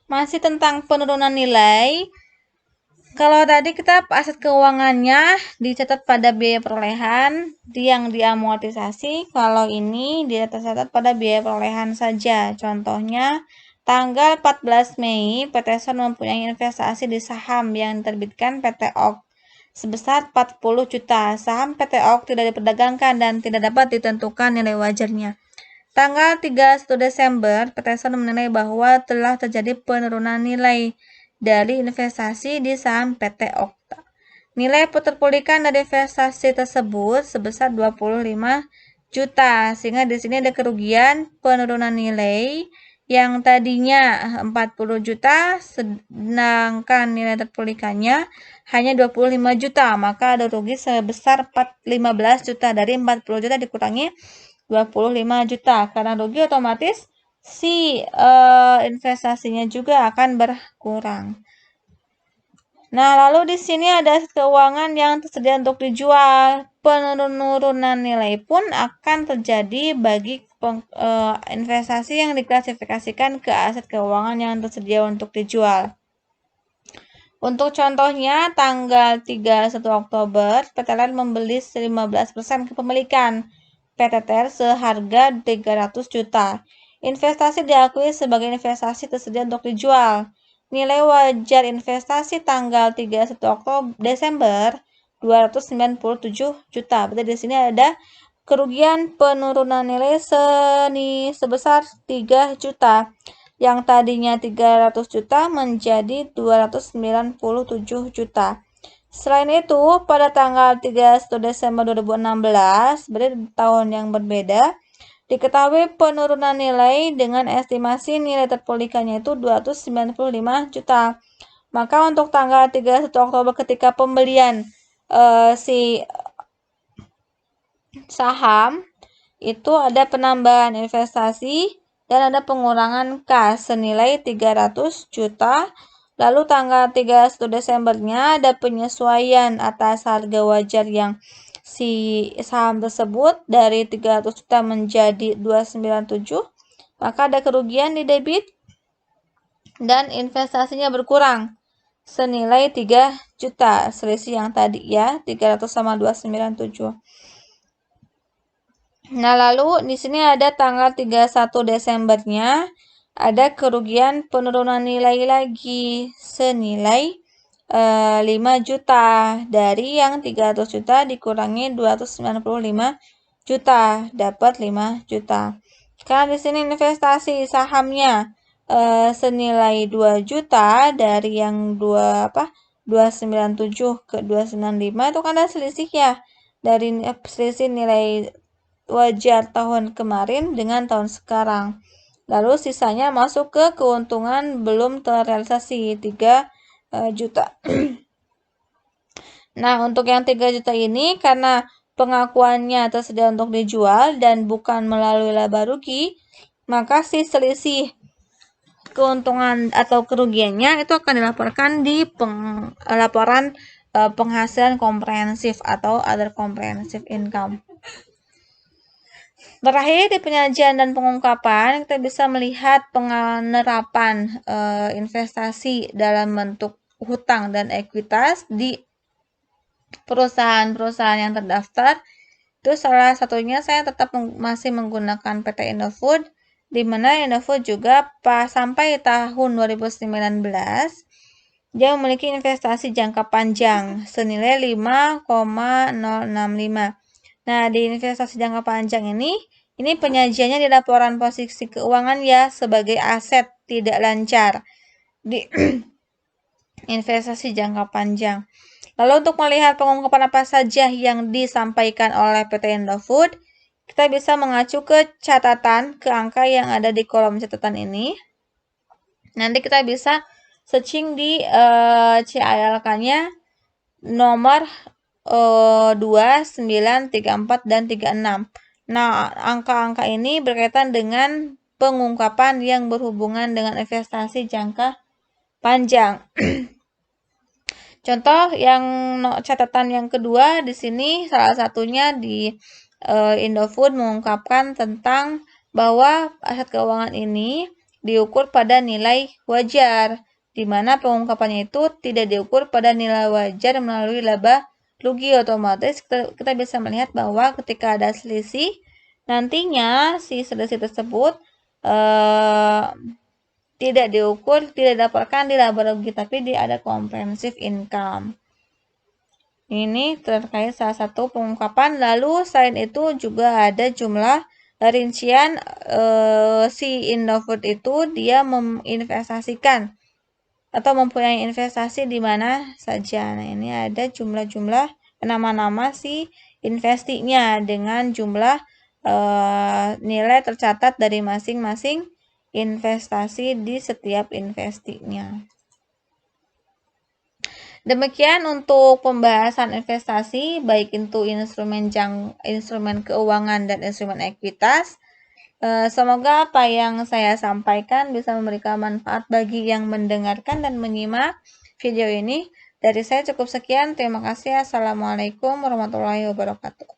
Masih tentang penurunan nilai. Kalau tadi kita aset keuangannya dicatat pada biaya perolehan yang diamortisasi, kalau ini dicatat pada biaya perolehan saja. Contohnya, tanggal 14 Mei, PT Son mempunyai investasi di saham yang diterbitkan PT OK sebesar 40 juta. Saham PT OK tidak diperdagangkan dan tidak dapat ditentukan nilai wajarnya. Tanggal 31 Desember, PT Son menilai bahwa telah terjadi penurunan nilai dari investasi di saham PT Okta. Nilai terpulihkan dari investasi tersebut sebesar 25 juta, sehingga di sini ada kerugian penurunan nilai yang tadinya 40 juta, sedangkan nilai terpulihkannya hanya 25 juta, maka ada rugi sebesar 15 juta. Dari 40 juta dikurangi 25 juta, karena rugi otomatis si investasinya juga akan berkurang. Nah, lalu di sini ada aset keuangan yang tersedia untuk dijual. Penurunan nilai pun akan terjadi bagi investasi yang diklasifikasikan ke aset keuangan yang tersedia untuk dijual. Untuk contohnya, tanggal 31 Oktober, PT LEN membeli 15% kepemilikan PT TER seharga 300 juta. Investasi diakui sebagai investasi tersedia untuk dijual. Nilai wajar investasi tanggal 31 Desember 297 juta. Berarti di sini ada kerugian penurunan nilai seni sebesar 3 juta. Yang tadinya 300 juta menjadi 297 juta. Selain itu, pada tanggal 31 Desember 2016, berarti tahun yang berbeda, diketahui penurunan nilai dengan estimasi nilai terpulihkannya itu 295 juta. Maka untuk tanggal 31 Oktober ketika pembelian si saham itu ada penambahan investasi dan ada pengurangan kas senilai 300 juta. Lalu tanggal 31 Desembernya ada penyesuaian atas harga wajar yang si saham tersebut dari 300 juta menjadi 297, maka ada kerugian di debit dan investasinya berkurang senilai 3 juta, selisih yang tadi ya, 300 sama 297. Nah, lalu di sini ada tanggal 31 Desembernya ada kerugian penurunan nilai lagi senilai 5 juta. Dari yang 300 juta dikurangi 295 juta, dapat 5 juta. Karena di sini investasi sahamnya senilai 2 juta, dari yang 297 ke 295 itu kan ada selisih ya. Dari selisih nilai wajar tahun kemarin dengan tahun sekarang. Lalu sisanya masuk ke keuntungan belum terrealisasi 3 juta. Nah, untuk yang 3 juta ini karena pengakuannya tersedia untuk dijual dan bukan melalui laba rugi, maka si selisih keuntungan atau kerugiannya itu akan dilaporkan di laporan penghasilan komprehensif atau other comprehensive income. Terakhir, di penyajian dan pengungkapan, kita bisa melihat penerapan investasi dalam bentuk hutang dan ekuitas di perusahaan-perusahaan yang terdaftar. Itu salah satunya saya tetap masih menggunakan PT Indofood, di mana Indofood juga sampai tahun 2019 dia memiliki investasi jangka panjang senilai 5,065. Nah, di investasi jangka panjang ini penyajiannya di laporan posisi keuangan ya sebagai aset tidak lancar di investasi jangka panjang. Lalu untuk melihat pengungkapan apa saja yang disampaikan oleh PT Indofood, kita bisa mengacu ke catatan, ke angka yang ada di kolom catatan ini. Nanti kita bisa searching di CILK-nya nomor 2, 9, 34, dan 36. Nah, angka-angka ini berkaitan dengan pengungkapan yang berhubungan dengan investasi jangka panjang. Contoh yang catatan yang kedua di sini salah satunya di Indofood mengungkapkan tentang bahwa aset keuangan ini diukur pada nilai wajar, di mana pengungkapannya itu tidak diukur pada nilai wajar melalui laba rugi. Otomatis kita bisa melihat bahwa ketika ada selisih, nantinya si selisih tersebut tidak diukur, tidak dilaporkan di laba rugi, tapi ada comprehensive income. Ini terkait salah satu pengungkapan. Lalu selain itu juga ada jumlah rincian si Indofood itu dia menginvestasikan atau mempunyai investasi di mana saja. Nah, ini ada jumlah-jumlah nama-nama si investinya dengan jumlah nilai tercatat dari masing-masing investasi di setiap investinya. Demikian untuk pembahasan investasi, baik itu instrumen keuangan dan instrumen ekuitas. Semoga apa yang saya sampaikan bisa memberikan manfaat bagi yang mendengarkan dan menyimak video ini. Dari saya cukup sekian. Terima kasih. Assalamualaikum warahmatullahi wabarakatuh.